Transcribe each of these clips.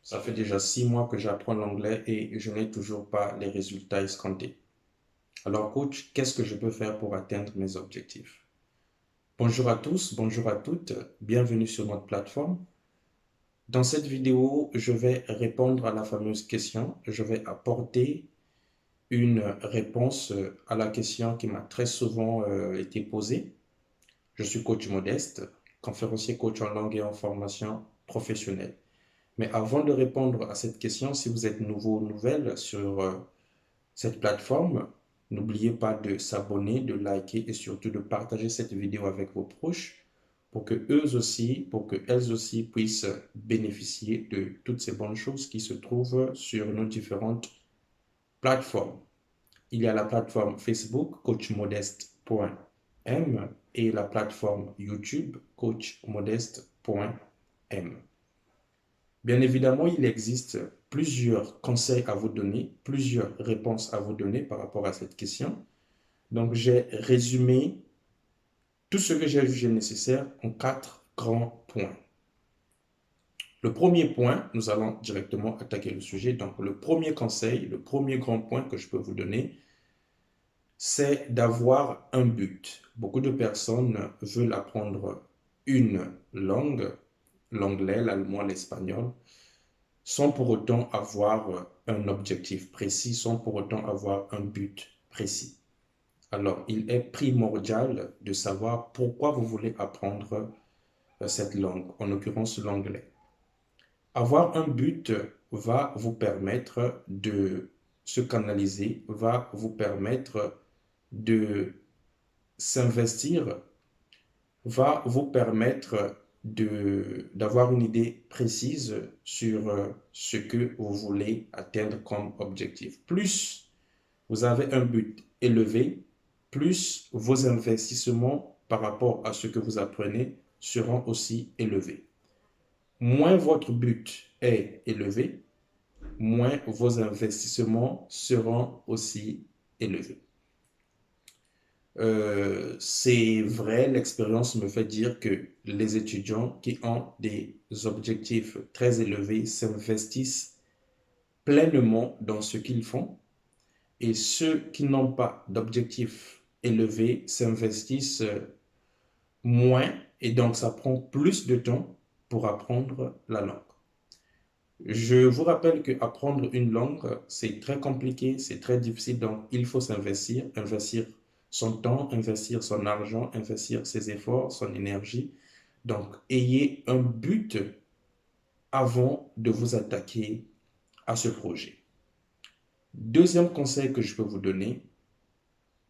Ça fait déjà 6 mois que j'apprends l'anglais et je n'ai toujours pas les résultats escomptés. Alors, coach, qu'est-ce que je peux faire pour atteindre mes objectifs? Bonjour à tous, bonjour à toutes, bienvenue sur notre plateforme. Dans cette vidéo, je vais répondre à la fameuse question. Je vais apporter une réponse à la question qui m'a très souvent été posée. Je suis coach modeste, conférencier coach en langue et en formation professionnelle. Mais avant de répondre à cette question, si vous êtes nouveau ou nouvelle sur cette plateforme, n'oubliez pas de s'abonner, de liker et surtout de partager cette vidéo avec vos proches pour que eux aussi, pour que elles aussi puissent bénéficier de toutes ces bonnes choses qui se trouvent sur nos différentes plateformes. Il y a la plateforme Facebook, coachmodeste.m et la plateforme YouTube, coachmodeste.m. Bien évidemment, il existe plusieurs conseils à vous donner, plusieurs réponses à vous donner par rapport à cette question. Donc, j'ai résumé tout ce que j'ai jugé nécessaire en 4 grands points. Le premier point, nous allons directement attaquer le sujet. Donc, le premier conseil, le premier grand point que je peux vous donner, c'est d'avoir un but. Beaucoup de personnes veulent apprendre une langue, l'anglais, l'allemand, l'espagnol, sans pour autant avoir un objectif précis, sans pour autant avoir un but précis. Alors, il est primordial de savoir pourquoi vous voulez apprendre cette langue, en l'occurrence l'anglais. Avoir un but va vous permettre de se canaliser, va vous permettre de s'investir, va vous permettre d'avoir une idée précise sur ce que vous voulez atteindre comme objectif. Plus vous avez un but élevé, plus vos investissements par rapport à ce que vous apprenez seront aussi élevés. Moins votre but est élevé, moins vos investissements seront aussi élevés. C'est vrai, l'expérience me fait dire que les étudiants qui ont des objectifs très élevés s'investissent pleinement dans ce qu'ils font et ceux qui n'ont pas d'objectifs élevés s'investissent moins et donc ça prend plus de temps pour apprendre la langue. Je vous rappelle que apprendre une langue, c'est très compliqué, c'est très difficile, donc il faut s'investir, investir son temps, investir son argent, investir ses efforts, son énergie. Donc, ayez un but avant de vous attaquer à ce projet. Deuxième conseil que je peux vous donner,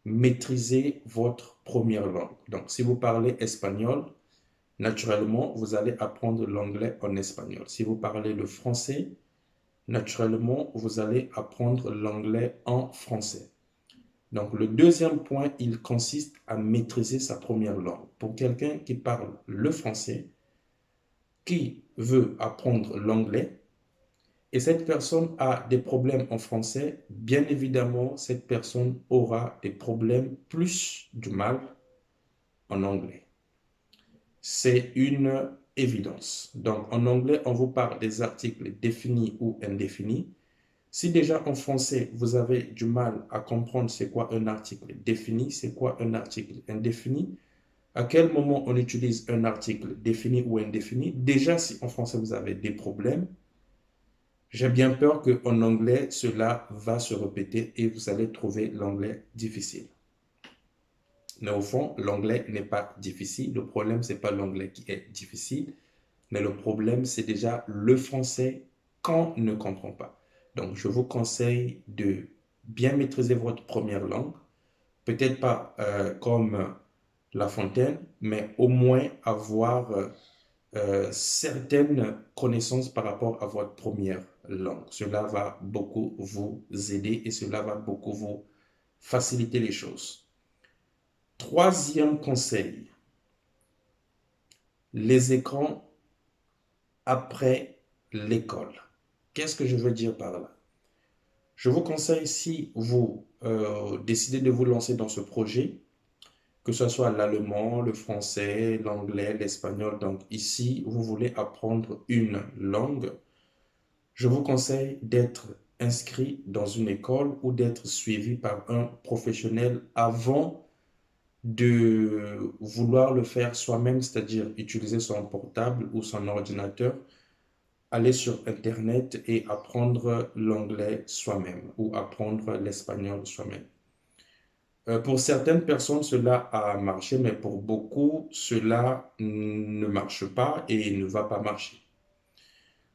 maîtrisez votre première langue. Donc, si vous parlez espagnol, naturellement, vous allez apprendre l'anglais en espagnol. Si vous parlez le français, naturellement, vous allez apprendre l'anglais en français. Donc, le deuxième point, il consiste à maîtriser sa première langue. Pour quelqu'un qui parle le français, qui veut apprendre l'anglais, et cette personne a des problèmes en français, bien évidemment, cette personne aura des problèmes plus du mal en anglais. C'est une évidence. Donc, en anglais, on vous parle des articles définis ou indéfinis. Si déjà en français, vous avez du mal à comprendre c'est quoi un article défini, c'est quoi un article indéfini, à quel moment on utilise un article défini ou indéfini, déjà si en français vous avez des problèmes, j'ai bien peur qu'en anglais, cela va se répéter et vous allez trouver l'anglais difficile. Mais au fond, l'anglais n'est pas difficile. Le problème, ce n'est pas l'anglais qui est difficile, mais le problème, c'est déjà le français qu'on ne comprend pas. Donc, je vous conseille de bien maîtriser votre première langue. Peut-être pas comme La Fontaine, mais au moins avoir certaines connaissances par rapport à votre première langue. Cela va beaucoup vous aider et cela va beaucoup vous faciliter les choses. Troisième conseil, les écrans après l'école. Qu'est-ce que je veux dire par là? Je vous conseille, si vous décidez de vous lancer dans ce projet, que ce soit l'allemand, le français, l'anglais, l'espagnol, donc ici, vous voulez apprendre une langue, Je vous conseille d'être inscrit dans une école ou d'être suivi par un professionnel avant de vouloir le faire soi-même, c'est-à-dire utiliser son portable ou son ordinateur, aller sur Internet et apprendre l'anglais soi-même ou apprendre l'espagnol soi-même. Pour certaines personnes, cela a marché, mais pour beaucoup, cela ne marche pas et ne va pas marcher.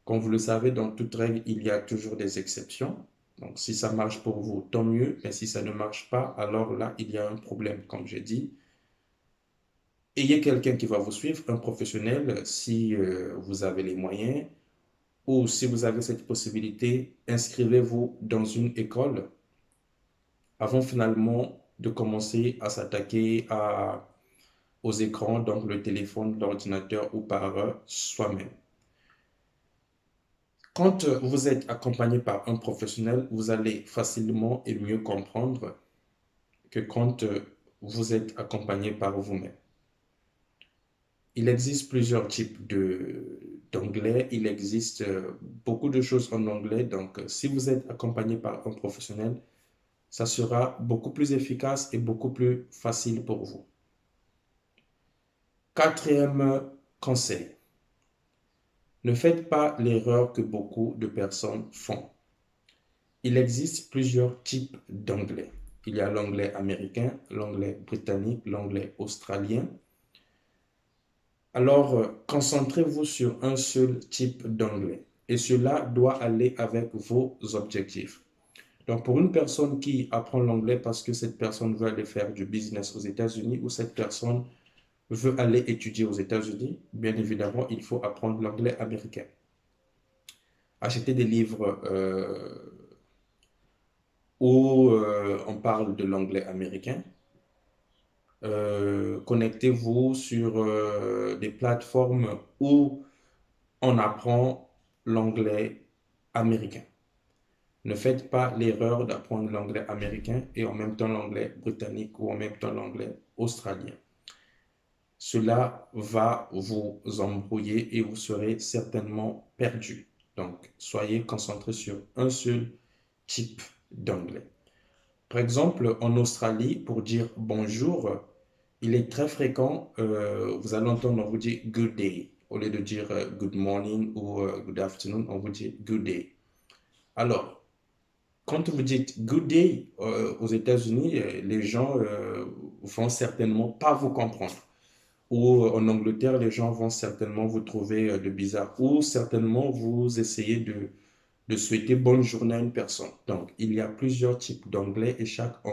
Comme vous le savez, dans toute règle, il y a toujours des exceptions. Donc, si ça marche pour vous, tant mieux. Mais si ça ne marche pas, alors là, il y a un problème, comme j'ai dit. Ayez quelqu'un qui va vous suivre, un professionnel, si vous avez les moyens ou si vous avez cette possibilité, inscrivez-vous dans une école avant finalement de commencer à s'attaquer aux écrans, donc le téléphone, l'ordinateur ou par soi-même. Quand vous êtes accompagné par un professionnel, vous allez facilement et mieux comprendre que quand vous êtes accompagné par vous-même. Il existe plusieurs types d'anglais, il existe beaucoup de choses en anglais, donc si vous êtes accompagné par un professionnel, ça sera beaucoup plus efficace et beaucoup plus facile pour vous. Quatrième conseil, ne faites pas l'erreur que beaucoup de personnes font. Il existe plusieurs types d'anglais. Il y a l'anglais américain, l'anglais britannique, l'anglais australien. Alors, concentrez-vous sur un seul type d'anglais et cela doit aller avec vos objectifs. Donc, pour une personne qui apprend l'anglais parce que cette personne veut aller faire du business aux États-Unis ou cette personne veut aller étudier aux États-Unis, bien évidemment, il faut apprendre l'anglais américain. Achetez des livres où on parle de l'anglais américain. Connectez-vous sur des plateformes où on apprend l'anglais américain. Ne faites pas l'erreur d'apprendre l'anglais américain et en même temps l'anglais britannique ou en même temps l'anglais australien. Cela va vous embrouiller et vous serez certainement perdu. Donc, soyez concentrés sur un seul type d'anglais. Par exemple, en Australie, pour dire bonjour, il est très fréquent, vous allez entendre, on vous dit good day. Au lieu de dire good morning ou good afternoon, on vous dit good day. Alors, quand vous dites good day aux États-Unis, les gens vont certainement pas vous comprendre. Ou en Angleterre, les gens vont certainement vous trouver de bizarre. Ou certainement vous essayez de souhaiter bonne journée à une personne. Donc, il y a plusieurs types d'anglais et chaque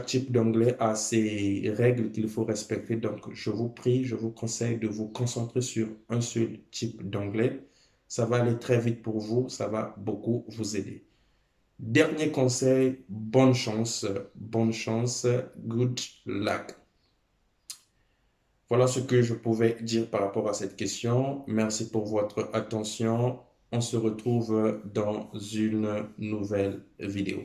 type d'anglais a ses règles qu'il faut respecter. Donc, je vous prie, je vous conseille de vous concentrer sur un seul type d'anglais. Ça va aller très vite pour vous, ça va beaucoup vous aider. Dernier conseil, bonne chance, good luck. Voilà ce que je pouvais dire par rapport à cette question. Merci pour votre attention. On se retrouve dans une nouvelle vidéo.